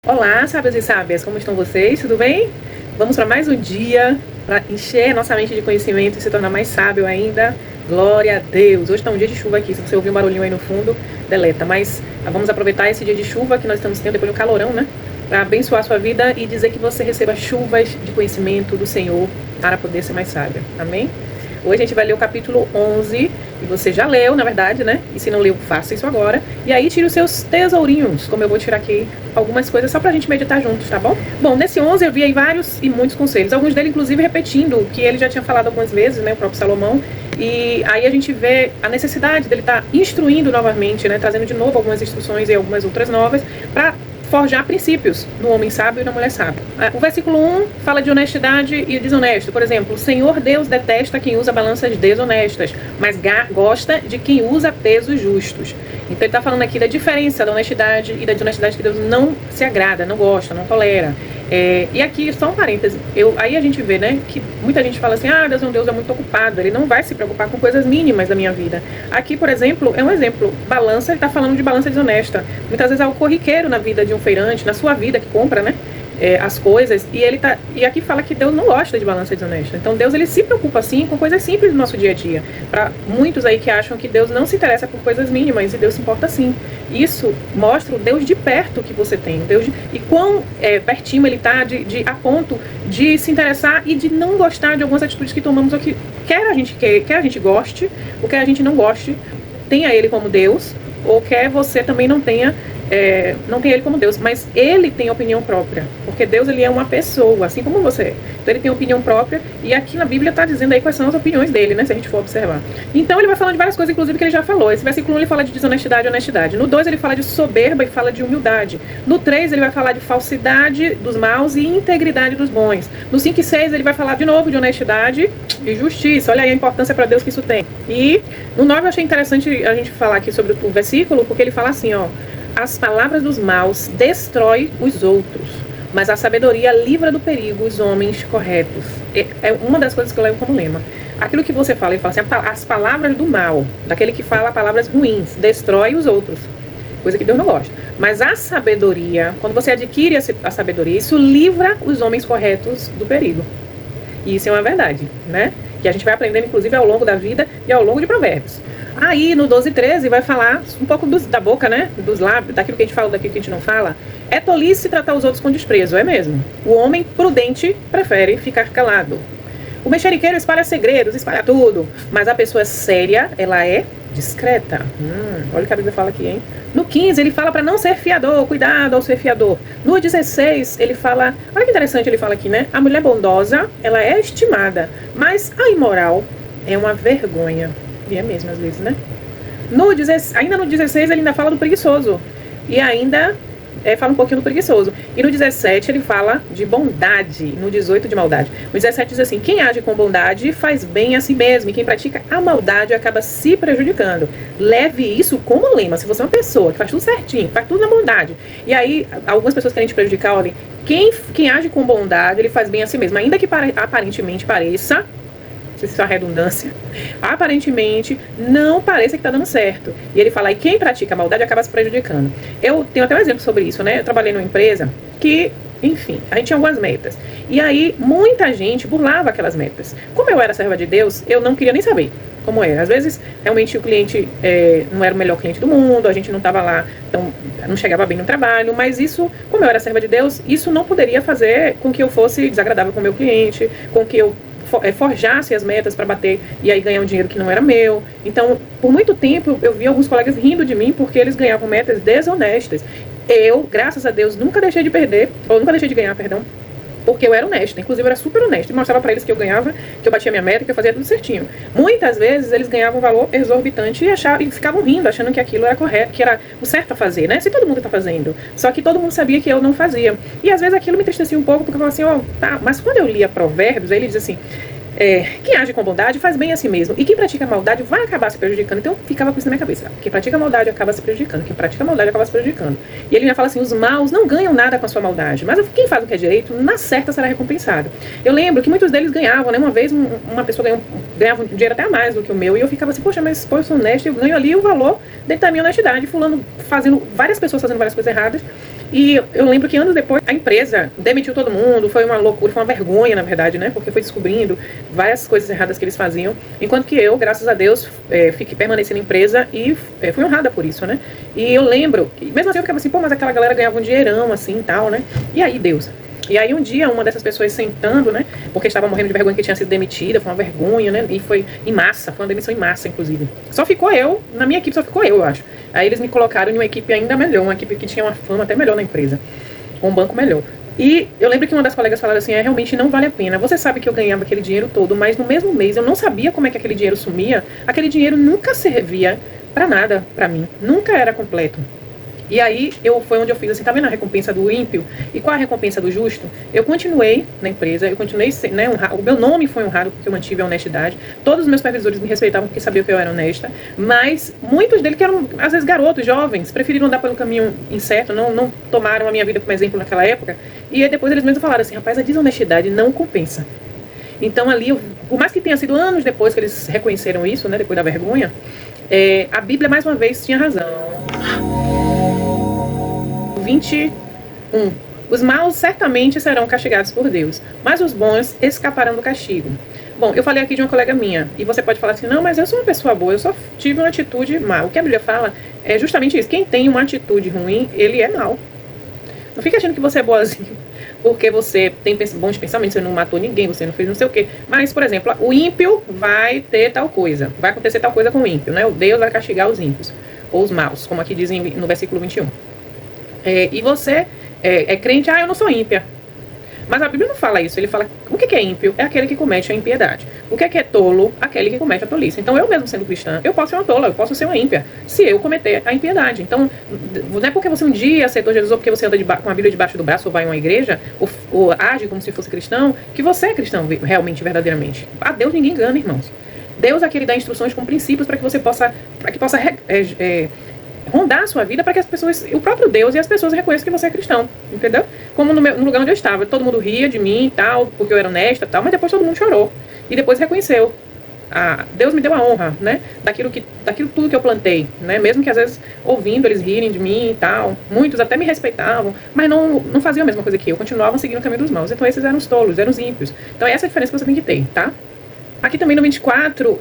Olá, sábios e sábias, como estão vocês? Tudo bem? Vamos para mais um dia para encher nossa mente de conhecimento e se tornar mais sábio ainda. Glória a Deus! Hoje está um dia de chuva aqui, se você ouvir um barulhinho aí no fundo, deleta. Mas vamos aproveitar esse dia de chuva que nós estamos tendo depois do calorão, né? Para abençoar a sua vida e dizer que você receba chuvas de conhecimento do Senhor para poder ser mais sábio. Amém? Hoje a gente vai ler o capítulo 11, e você já leu, na verdade, né? E se não leu, faça isso agora. E aí tire os seus tesourinhos, como eu vou tirar aqui algumas coisas só pra gente meditar juntos, tá bom? Bom, nesse 11 eu vi aí vários e muitos conselhos, alguns deles inclusive repetindo o que ele já tinha falado algumas vezes, né? O próprio Salomão. E aí a gente vê a necessidade dele estar instruindo novamente, né? Trazendo de novo algumas instruções e algumas outras novas pra forjar princípios no homem sábio e na mulher sábia. O versículo 1 fala de honestidade e desonesto. Por exemplo, o Senhor Deus detesta quem usa balanças desonestas, mas gosta de quem usa pesos justos. Então ele está falando aqui da diferença da honestidade e da desonestidade que Deus não se agrada, não gosta, não tolera. E aqui, só um parêntese, aí a gente vê, né, que muita gente fala assim, Deus é um Deus muito ocupado, ele não vai se preocupar com coisas mínimas da minha vida. Aqui, por exemplo, é um exemplo, balança, ele está falando de balança desonesta. Muitas vezes é o corriqueiro na vida de um feirante, na sua vida que compra, né, as coisas, e aqui fala que Deus não gosta de balança desonesta. Então Deus, ele se preocupa sim com coisas simples do nosso dia a dia. Para muitos aí que acham que Deus não se interessa por coisas mínimas, e Deus se importa sim. Isso mostra o Deus de perto que você tem, e quão pertinho ele está a ponto de se interessar e de não gostar de algumas atitudes que tomamos, ou que quer a gente goste, ou quer a gente não goste, tenha ele como Deus, ou quer você também não tenha ele como Deus, mas ele tem opinião própria, porque Deus, ele é uma pessoa, assim como você é. Então ele tem opinião própria, e aqui na Bíblia está dizendo aí quais são as opiniões dele, né, se a gente for observar. Então ele vai falando de várias coisas, inclusive, que ele já falou. Esse versículo 1 ele fala de desonestidade e honestidade. No 2 ele fala de soberba e fala de humildade. No 3 ele vai falar de falsidade dos maus e integridade dos bons. No 5 e 6 ele vai falar de novo de honestidade e justiça. Olha aí a importância para Deus que isso tem. E no 9 eu achei interessante a gente falar aqui sobre o versículo, porque ele fala assim, as palavras dos maus destrói os outros, mas a sabedoria livra do perigo os homens corretos. É uma das coisas que eu levo como lema. Aquilo que você fala, ele fala assim, as palavras do mal, daquele que fala palavras ruins, destrói os outros, coisa que Deus não gosta. Mas a sabedoria, quando você adquire a sabedoria, isso livra os homens corretos do perigo. E isso é uma verdade, né? Que a gente vai aprendendo, inclusive, ao longo da vida e ao longo de Provérbios. Aí, no 12 e 13, vai falar um pouco da boca, né? Dos lábios, daquilo que a gente fala, daquilo que a gente não fala. É tolice tratar os outros com desprezo, é mesmo. O homem prudente prefere ficar calado. O mexeriqueiro espalha segredos, espalha tudo. Mas a pessoa séria, ela é discreta. Olha o que a Bíblia fala aqui, hein? No 15, ele fala para não ser fiador, cuidado ao ser fiador. No 16, ele fala, olha que interessante, ele fala aqui, né? A mulher bondosa, ela é estimada, mas a imoral é uma vergonha. E é mesmo, às vezes, né? Ainda no 16, ele ainda fala do preguiçoso. E ainda fala um pouquinho do preguiçoso. E no 17 ele fala de bondade. No 18 de maldade. No 17 diz assim, quem age com bondade faz bem a si mesmo. E quem pratica a maldade acaba se prejudicando. Leve isso como lema. Se você é uma pessoa que faz tudo certinho, faz tudo na bondade. E aí, algumas pessoas querem te prejudicar, olha, quem age com bondade, ele faz bem a si mesmo. Ainda que aparentemente pareça, se é redundância, aparentemente não pareça que está dando certo. E ele fala, e quem pratica a maldade acaba se prejudicando. Eu tenho até um exemplo sobre isso, né? Eu trabalhei numa empresa que, enfim, a gente tinha algumas metas. E aí, muita gente burlava aquelas metas. Como eu era serva de Deus, eu não queria nem saber como era. Às vezes, realmente, o cliente não era o melhor cliente do mundo, a gente não estava lá, então não chegava bem no trabalho, mas isso, como eu era serva de Deus, isso não poderia fazer com que eu fosse desagradável com o meu cliente, com que eu forjasse as metas para bater e aí ganhar um dinheiro que não era meu. Então, por muito tempo, eu vi alguns colegas rindo de mim porque eles ganhavam metas desonestas. Eu, graças a Deus, nunca deixei de ganhar, porque eu era honesta, inclusive eu era super honesta, e mostrava para eles que eu ganhava, que eu batia minha meta, que eu fazia tudo certinho. Muitas vezes eles ganhavam um valor exorbitante e ficavam rindo, achando que aquilo era correto, que era o certo a fazer, né? Se todo mundo tá fazendo. Só que todo mundo sabia que eu não fazia. E às vezes aquilo me entristecia um pouco, porque eu falava assim, tá, mas quando eu lia Provérbios, aí ele diz assim, quem age com bondade faz bem a si mesmo, e quem pratica maldade vai acabar se prejudicando. Então ficava com isso na minha cabeça, quem pratica maldade acaba se prejudicando, quem pratica maldade acaba se prejudicando. E ele me fala assim, os maus não ganham nada com a sua maldade, mas quem faz o que é direito, na certa será recompensado. Eu lembro que muitos deles ganhavam, né? Uma vez uma pessoa ganhava um dinheiro até a mais do que o meu, e eu ficava assim, poxa, mas eu sou honesto, eu ganho ali o valor dentro da minha honestidade, várias pessoas fazendo várias coisas erradas, E eu lembro que anos depois a empresa demitiu todo mundo, foi uma loucura, foi uma vergonha, na verdade, né? Porque foi descobrindo várias coisas erradas que eles faziam. Enquanto que eu, graças a Deus, permaneci na empresa e fui honrada por isso, né? E eu lembro, mesmo assim eu ficava assim, pô, mas aquela galera ganhava um dinheirão, assim e tal, né? E aí, Deus. E aí um dia uma dessas pessoas sentando, né, porque estava morrendo de vergonha que tinha sido demitida, foi uma vergonha, né, e foi em massa, foi uma demissão em massa, inclusive. Só ficou eu, na minha equipe só ficou eu acho. Aí eles me colocaram em uma equipe ainda melhor, uma equipe que tinha uma fama até melhor na empresa, um banco melhor. E eu lembro que uma das colegas falaram assim, realmente não vale a pena. Você sabe que eu ganhava aquele dinheiro todo, mas no mesmo mês eu não sabia como é que aquele dinheiro sumia. Aquele dinheiro nunca servia para nada para mim, nunca era completo. E aí foi onde eu fiz assim, tá vendo a recompensa do ímpio? E qual a recompensa do justo? Eu continuei na empresa, eu continuei, né, o meu nome foi honrado porque eu mantive a honestidade. Todos os meus supervisores me respeitavam porque sabiam que eu era honesta, mas muitos deles que eram, às vezes, garotos, jovens, preferiram andar pelo caminho incerto, não tomaram a minha vida como exemplo naquela época. E aí depois eles mesmos falaram assim, rapaz, a desonestidade não compensa. Então ali, por mais que tenha sido anos depois que eles reconheceram isso, né, depois da vergonha, a Bíblia mais uma vez tinha razão. 21. Os maus certamente serão castigados por Deus, mas os bons escaparão do castigo. Bom, eu falei aqui de uma colega minha, e você pode falar assim, não, mas eu sou uma pessoa boa, eu só tive uma atitude má. O que a Bíblia fala é justamente isso, quem tem uma atitude ruim, ele é mau. Não fique achando que você é boazinho, porque você tem bons pensamentos, você não matou ninguém, você não fez não sei o quê. Mas, por exemplo, o ímpio vai ter tal coisa, vai acontecer tal coisa com o ímpio, né? O Deus vai castigar os ímpios, ou os maus, como aqui dizem no versículo 21. E você é crente, eu não sou ímpia. Mas a Bíblia não fala isso, ele fala, o que é ímpio? É aquele que comete a impiedade. O que é tolo? Aquele que comete a tolice. Então eu mesmo sendo cristã, eu posso ser uma tola, eu posso ser uma ímpia, se eu cometer a impiedade. Então, não é porque você um dia aceitou Jesus, ou porque você anda com a Bíblia debaixo do braço, ou vai em uma igreja, ou age como se fosse cristão, que você é cristão realmente, verdadeiramente. A Deus ninguém engana, irmãos. Deus é que ele dá instruções com princípios para que você possa rondar a sua vida para que as pessoas, o próprio Deus e as pessoas reconheçam que você é cristão, entendeu? Como no lugar onde eu estava, todo mundo ria de mim e tal, porque eu era honesta e tal, mas depois todo mundo chorou e depois reconheceu. Deus me deu a honra, né, daquilo tudo que eu plantei, né, mesmo que às vezes ouvindo eles rirem de mim e tal, muitos até me respeitavam, mas não faziam a mesma coisa que eu, continuavam seguindo o caminho dos maus. Então esses eram os tolos, eram os ímpios. Então essa é a diferença que você tem que ter, tá? Aqui também no 24,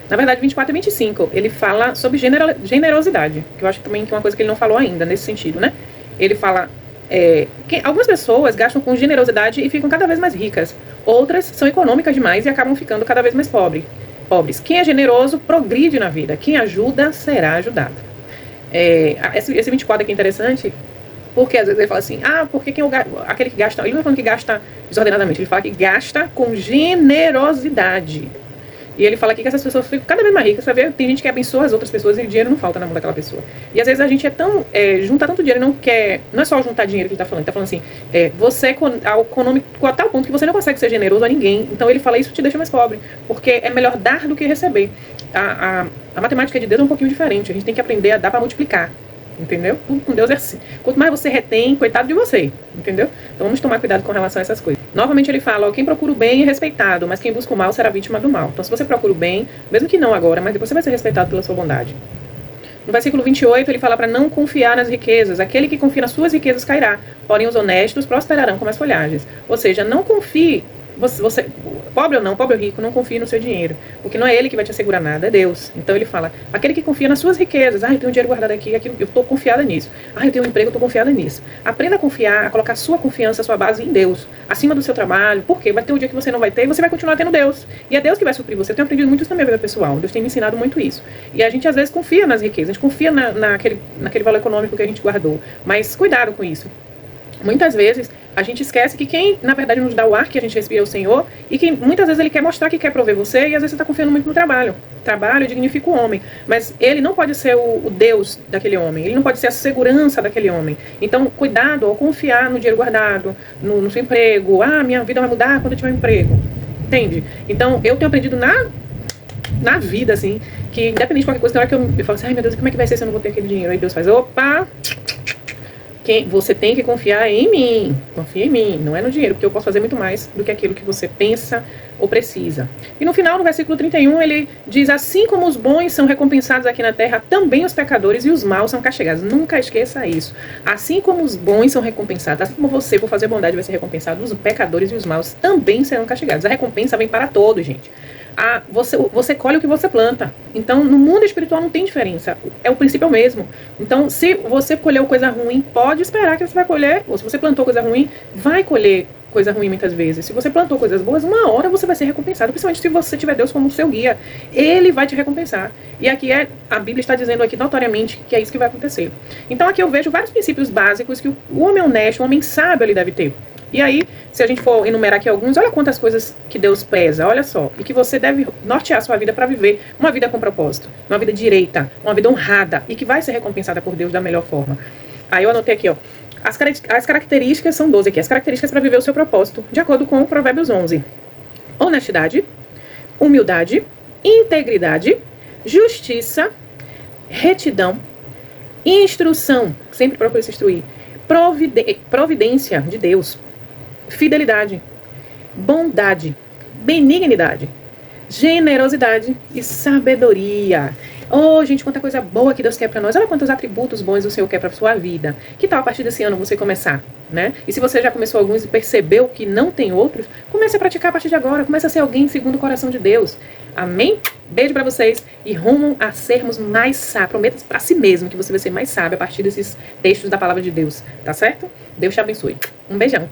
na verdade 24 e 25, ele fala sobre generosidade, que eu acho também que é uma coisa que ele não falou ainda nesse sentido, né? Ele fala que algumas pessoas gastam com generosidade e ficam cada vez mais ricas, outras são econômicas demais e acabam ficando cada vez mais pobres. Quem é generoso progride na vida, quem ajuda será ajudado. Esse 24 aqui é interessante, porque às vezes ele fala assim, porque aquele que gasta, ele não é falando que gasta desordenadamente, ele fala que gasta com generosidade. E ele fala aqui que essas pessoas ficam cada vez mais ricas. Você vai ver, tem gente que abençoa as outras pessoas e o dinheiro não falta na mão daquela pessoa. E às vezes a gente junta tanto dinheiro e não é só juntar dinheiro que ele está falando assim, você é econômico a tal ponto que você não consegue ser generoso a ninguém. Então ele fala, isso te deixa mais pobre, porque é melhor dar do que receber. A matemática de Deus é um pouquinho diferente, a gente tem que aprender a dar para multiplicar. Entendeu? Tudo com Deus é assim. Quanto mais você retém, coitado de você. Entendeu? Então vamos tomar cuidado com relação a essas coisas. Novamente ele fala, quem procura o bem é respeitado, mas quem busca o mal será vítima do mal. Então se você procura o bem, mesmo que não agora, mas depois você vai ser respeitado pela sua bondade. No versículo 28 ele fala para não confiar nas riquezas. Aquele que confia nas suas riquezas cairá, porém os honestos prosperarão como as folhagens. Ou seja, não confie, você pobre ou não, pobre ou rico, não confie no seu dinheiro, porque não é ele que vai te assegurar nada, é Deus. Então ele fala, aquele que confia nas suas riquezas, eu tenho dinheiro guardado aqui, eu estou confiada nisso, eu tenho um emprego, eu estou confiada nisso. Aprenda a confiar, a colocar sua confiança, sua base em Deus, acima do seu trabalho, porque vai ter um dia que você não vai ter e você vai continuar tendo Deus, e é Deus que vai suprir você. Eu tenho aprendido muito isso na minha vida pessoal, Deus tem me ensinado muito isso, e a gente às vezes confia nas riquezas, a gente confia naquele valor econômico que a gente guardou, mas cuidado com isso. Muitas vezes a gente esquece que quem, na verdade, nos dá o ar que a gente respira é o Senhor, e que muitas vezes ele quer mostrar que quer prover você, e às vezes você está confiando muito no trabalho. Trabalho dignifica o homem, mas ele não pode ser o Deus daquele homem, ele não pode ser a segurança daquele homem. Então, cuidado ao confiar no dinheiro guardado, no seu emprego. Minha vida vai mudar quando eu tiver um emprego. Entende? Então, eu tenho aprendido na vida, assim, que independente de qualquer coisa, tem hora que eu falo assim, meu Deus, como é que vai ser se eu não vou ter aquele dinheiro? Aí Deus faz, opa, Você tem que confiar em mim. Confia em mim, não é no dinheiro, porque eu posso fazer muito mais do que aquilo que você pensa ou precisa. E no final, no versículo 31, ele diz: assim como os bons são recompensados aqui na terra, também os pecadores e os maus são castigados. Nunca esqueça isso. Assim como os bons são recompensados, assim como você, por fazer bondade, vai ser recompensado, os pecadores e os maus também serão castigados. A recompensa vem para todos, gente. Você colhe o que você planta. Então, no mundo espiritual não tem diferença. O princípio é o mesmo. Então, se você colheu coisa ruim, pode esperar que você vai colher. Ou se você plantou coisa ruim, vai colher coisa ruim muitas vezes. Se você plantou coisas boas, uma hora você vai ser recompensado. Principalmente se você tiver Deus como seu guia. Ele vai te recompensar. E aqui a Bíblia está dizendo aqui notoriamente que é isso que vai acontecer. Então, aqui eu vejo vários princípios básicos que o homem honesto, o homem sábio, ele deve ter. E aí, se a gente for enumerar aqui alguns, olha quantas coisas que Deus pesa, olha só. E que você deve nortear a sua vida para viver uma vida com propósito, uma vida direita, uma vida honrada e que vai ser recompensada por Deus da melhor forma. Aí eu anotei aqui, ó. As características são 12 aqui. As características para viver o seu propósito, de acordo com o Provérbios 11. Honestidade, humildade, integridade, justiça, retidão, instrução, sempre procure se instruir, providência de Deus, fidelidade, bondade, benignidade, generosidade e sabedoria. Oh, gente, quanta coisa boa que Deus quer pra nós. Olha quantos atributos bons o Senhor quer pra sua vida. Que tal a partir desse ano você começar, né? E se você já começou alguns e percebeu que não tem outros, comece a praticar a partir de agora. Comece a ser alguém segundo o coração de Deus. Amém? Beijo pra vocês e rumam a sermos mais sábios. Prometa pra si mesmo que você vai ser mais sábio a partir desses textos da palavra de Deus. Tá certo? Deus te abençoe. Um beijão.